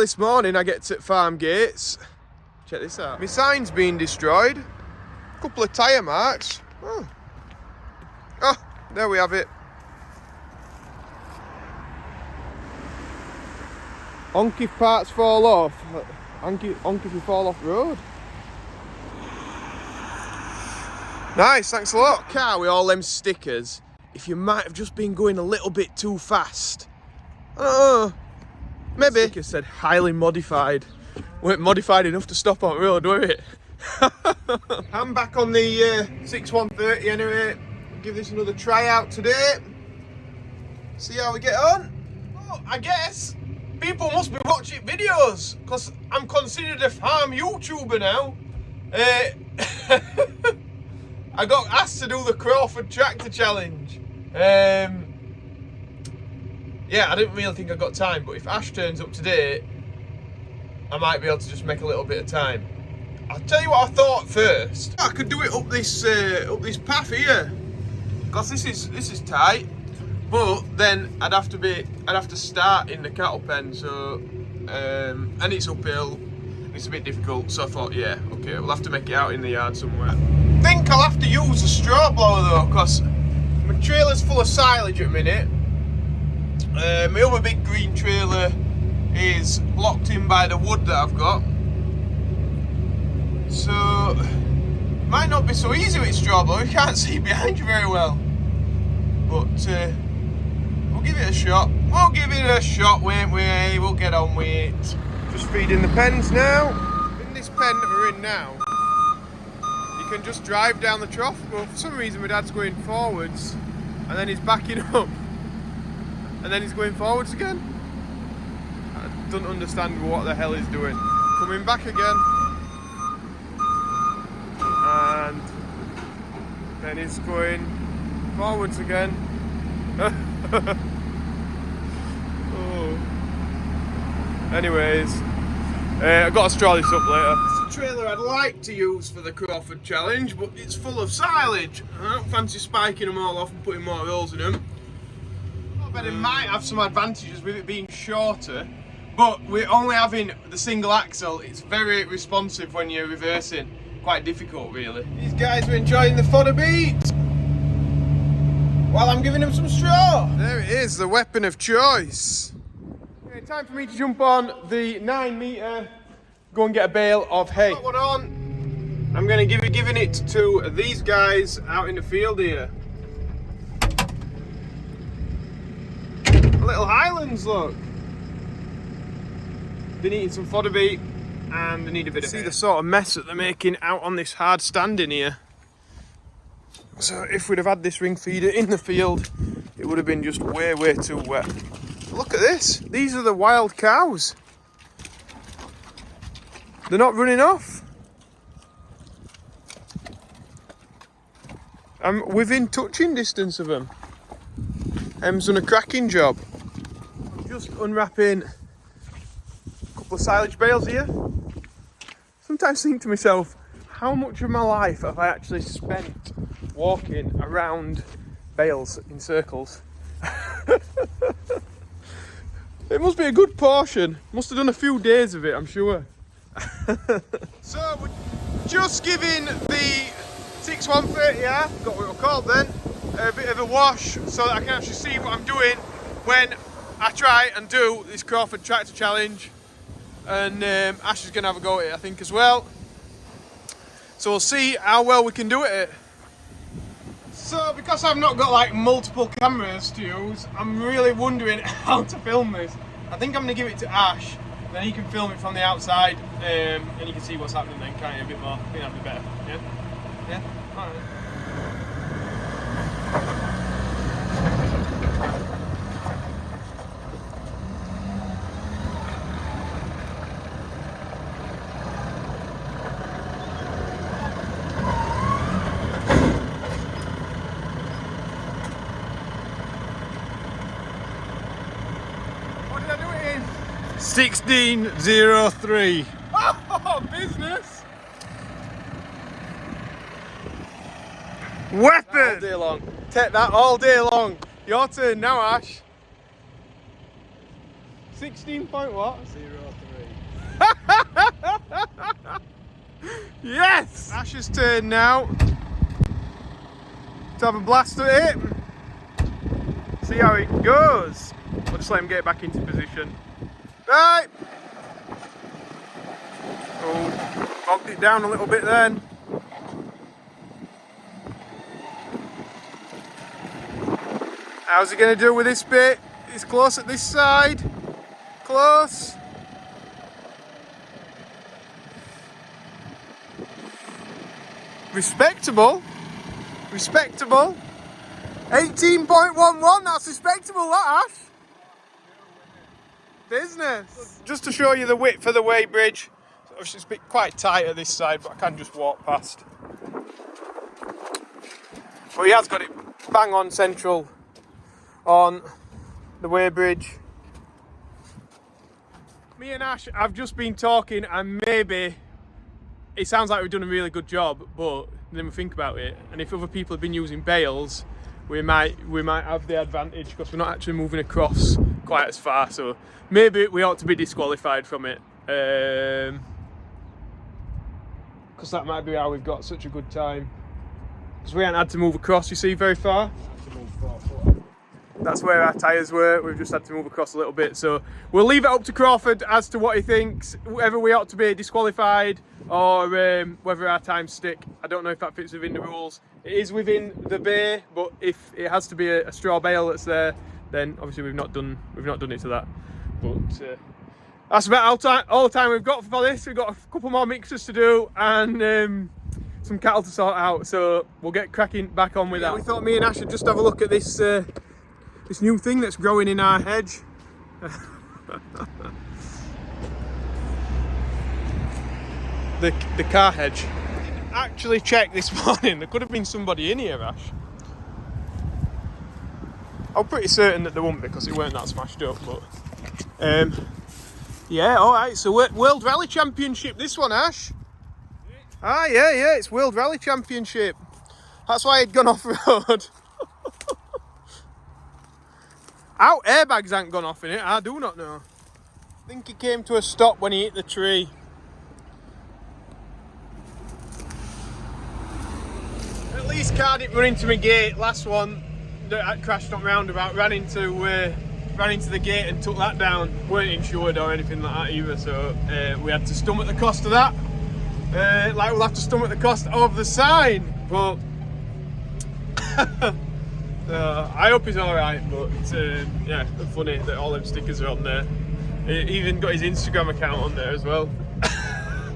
this morning I get to farm gates. Check this out. My sign's been destroyed. A couple of tyre marks. Oh, there we have it. Honk if parts fall off. Honk if you fall off road. Nice, thanks a lot. Car with all them stickers. If you might have just been going a little bit too fast. Oh, maybe. The sticker said highly modified. Weren't modified enough to stop on road, were it? I'm back on the 6130 anyway. Give this another try out today. See how we get on. Oh, I guess people must be watching videos because I'm considered a farm YouTuber now. I got asked to do the Crawfords tractor challenge. Yeah, I didn't really think I got time, but if Ash turns up today, I might be able to just make a little bit of time. I'll tell you what I thought first. I could do it up this path here, because this is tight. But then I'd have to start in the cattle pen, so and it's uphill. It's a bit difficult, so I thought, yeah, okay, we'll have to make it out in the yard somewhere. I think I'll have to use a straw blower though, because my trailer's full of silage at the minute. My other big green trailer is blocked in by the wood that I've got. So, it might not be so easy with straw blower, you can't see behind you very well. But, we'll give it a shot. Won't we? We'll get on with it. Just feeding the pens now. In this pen that we're in now, you can just drive down the trough. Well, for some reason my dad's going forwards and then he's backing up and then he's going forwards again. I don't understand what the hell he's doing. Coming back again. And then he's going forwards again. Anyways, I've got to straw this up later. It's a trailer I'd like to use for the Crawford challenge, but it's full of silage. I don't fancy spiking them all off and putting more holes in them. I bet it might have some advantages with it being shorter, but we're only having the single axle. It's very responsive when you're reversing. Quite difficult, really. These guys are enjoying the fodder beat while I'm giving them some straw. There it is, the weapon of choice. Okay, time for me to jump on the 9 metre, go and get a bale of hay. Got one on. I'm going to giving it to these guys out in the field here. Little Highlands, look. Been eating some fodder beet and they need a bit of hay. See the sort of mess that they're making out on this hard stand in here. So if we'd have had this ring feeder in the field, it would have been just way too wet. Look at this. These are the wild cows. They're not running off. I'm within touching distance of them. Em's done a cracking job. I'm just unwrapping a couple of silage bales here. Sometimes think to myself, how much of my life have I actually spent walking around bales in circles? It must be a good portion. Must have done a few days of it, I'm sure. So we're just giving the 6130R, got what we're called then, a bit of a wash so that I can actually see what I'm doing when I try and do this Crawford tractor challenge. And Ash is going to have a go at it, I think, as well. So we'll see how well we can do at it. So because I've not got like multiple cameras to use, I'm really wondering how to film this. I think I'm going to give it to Ash, then he can film it from the outside, and you can see what's happening then, can't you, a bit more? I think that'd be better, yeah? Yeah? Alright. What did I do it in? 1603. Oh, business! Weapon! All day long. Take that all day long. Your turn now, Ash. 16 point what? 03. Ash's turn now to have a blast at it. See how it goes. We'll just let him get back into position. Right. Oh, bogged it down a little bit then. How's he going to do with this bit? It's close at this side. Close. Respectable. Respectable. 18.11, that's respectable, that, Ash. Business. Just to show you the width for the Weighbridge. Obviously it's a bit quite tight at this side, but I can just walk past. But he has got it bang on central on the Weighbridge. Me and Ash have just been talking, and maybe it sounds like we've done a really good job, but then we think about it, and if other people have been using bales, we might have the advantage because we're not actually moving across quite as far, so maybe we ought to be disqualified from it, because that might be how we've got such a good time, because we haven't had to move across, you see, very far. That's where our tyres were, we've just had to move across a little bit, so we'll leave it up to Crawford as to what he thinks, whether we ought to be disqualified or whether our times stick. I don't know if that fits within the rules. It is within the bay, but if it has to be a straw bale that's there, then obviously we've not done it to that. But that's about all the time we've got for this. We've got a couple more mixers to do and some cattle to sort out, so we'll get cracking back on with that. We thought me and Ash would just have a look at this this new thing that's growing in our hedge. the car hedge. Actually checked this morning, there could have been somebody in here, Ash. I'm pretty certain that there won't be because it weren't that smashed up, but yeah, alright, so World Rally Championship this one, Ash. Ah, yeah, it's World Rally Championship. That's why he'd gone off-road. Our airbags ain't gone off in it, I do not know. I think he came to a stop when he hit the tree. At least car didn't run into my gate. Last one that crashed on roundabout ran into the gate and took that down. Weren't insured or anything like that either, so we had to stomach the cost of that. Like we'll have to stomach the cost of the sign, but I hope he's alright, but yeah, it's funny that all them stickers are on there. He even got his Instagram account on there as well.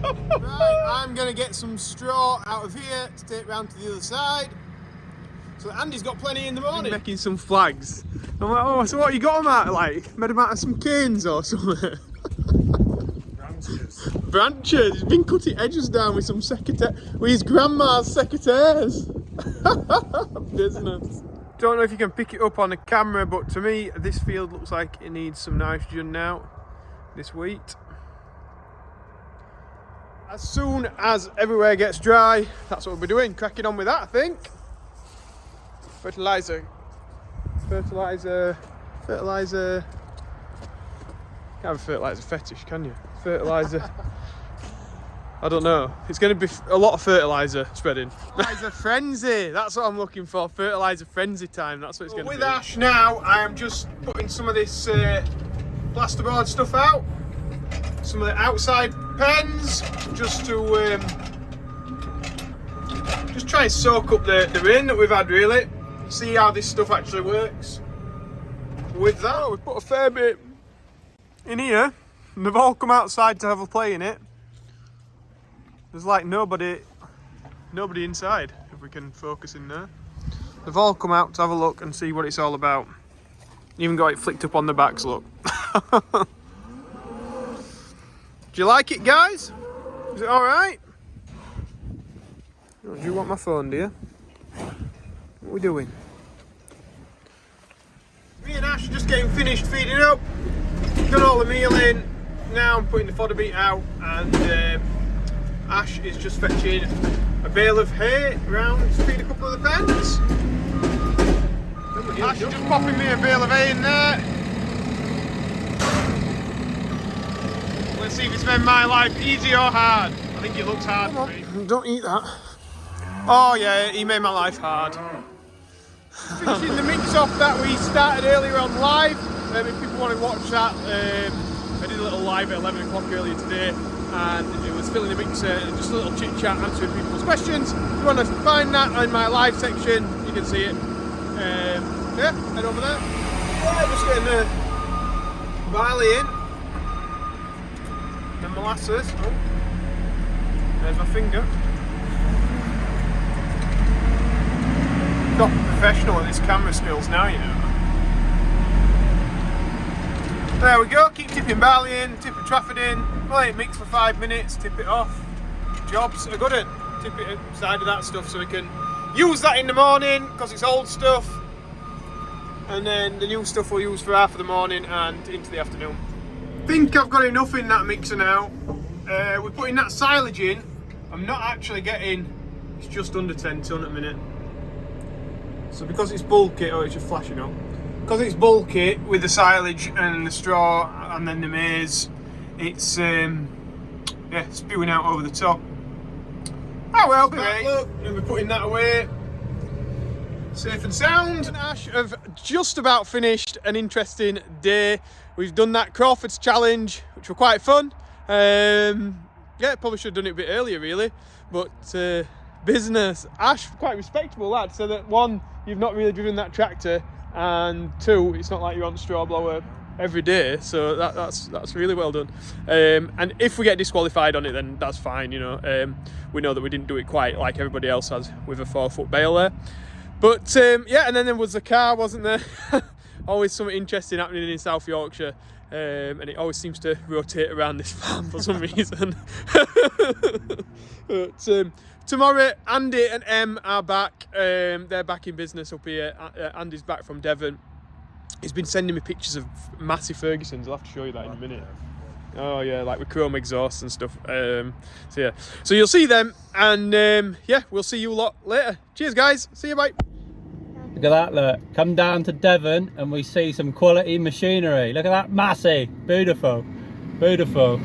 Right, I'm going to get some straw out of here to take round to the other side. So Andy's got plenty in the morning. Making some flags. I'm like, oh, so what you got them at? Like, made them out of some canes or something? Branches. Branches. He's been cutting edges down with some with his grandma's secateurs. Business. Don't know if you can pick it up on the camera, but to me, this field looks like it needs some nitrogen now. This wheat. As soon as everywhere gets dry, that's what we'll be doing. Cracking on with that, I think. Fertiliser. Can't have a fertiliser fetish, can you? Fertiliser. I don't know. It's going to be a lot of fertiliser spreading. Fertiliser frenzy. That's what I'm looking for. Fertiliser frenzy time. That's what it's going to be. With Ash now, I am just putting some of this plasterboard stuff out. Some of the outside pens, just to just try and soak up the rain that we've had, really. See how this stuff actually works. With that, we've put a fair bit in here, and they've all come outside to have a play in it. There's like nobody inside, if we can focus in there. They've all come out to have a look and see what it's all about. Even got it flicked up on the backs, look. Do you like it, guys? Is it alright? Do you want my phone, do you? What are we doing? Me and Ash are just getting finished feeding up. Got all the meal in. Now I'm putting the fodder beet out, and Ash is just fetching a bale of hay round to feed a couple of the pens. Ash is just popping me a bale of hay in there. Let's see if it's made my life easy or hard. I think it looks hard for me. Don't eat that. Oh yeah, he made my life hard. Finishing the mix off that we started earlier on live. If people want to watch that, I did a little live at 11 o'clock earlier today, and it was filling the mixer and just a little chit chat answering people's questions. If you want to find that in my live section, you can see it. Yeah, head over there. Yeah, just getting the barley in. The molasses. Oh. There's my finger. Got professional at this camera skills now, you know. There we go, keep tipping barley in, tip of Trafford in, let it mix for 5 minutes, tip it off. Job's a good one. Tip it inside of that stuff so we can use that in the morning because it's old stuff. And then the new stuff we'll use for half of the morning and into the afternoon. Think I've got enough in that mixer now. We're putting that silage in. I'm not actually getting, it's just under 10 tonne at the minute. So because it's bulky, oh it's just flashing up. Because it's bulky with the silage and the straw and then the maize, it's yeah, spewing out over the top. Oh well, be right. Look, and we're putting that away. Safe and sound. And Ash have just about finished an interesting day. We've done that Crawfords challenge, which were quite fun. Yeah, probably should have done it a bit earlier really, but business. Ash, quite respectable lad, so that one, you've not really driven that tractor, and two, it's not like you're on the straw blower every day, so that's really well done. And if we get disqualified on it, then that's fine, you know. We know that we didn't do it quite like everybody else has with a 4-foot bale there. But yeah, and then there was the car, wasn't there? Always something interesting happening in South Yorkshire. And it always seems to rotate around this farm for some reason. But tomorrow, Andy and Em are back. They're back in business up here. Andy's back from Devon. He's been sending me pictures of massive Fergusons. I'll have to show you that in a minute. Oh yeah, like with chrome exhaust and stuff. So yeah, so you'll see them, and yeah, we'll see you a lot later. Cheers guys, see you, bye. Look at that, look. Come down to Devon and we see some quality machinery. Look at that, massive. Beautiful. Beautiful.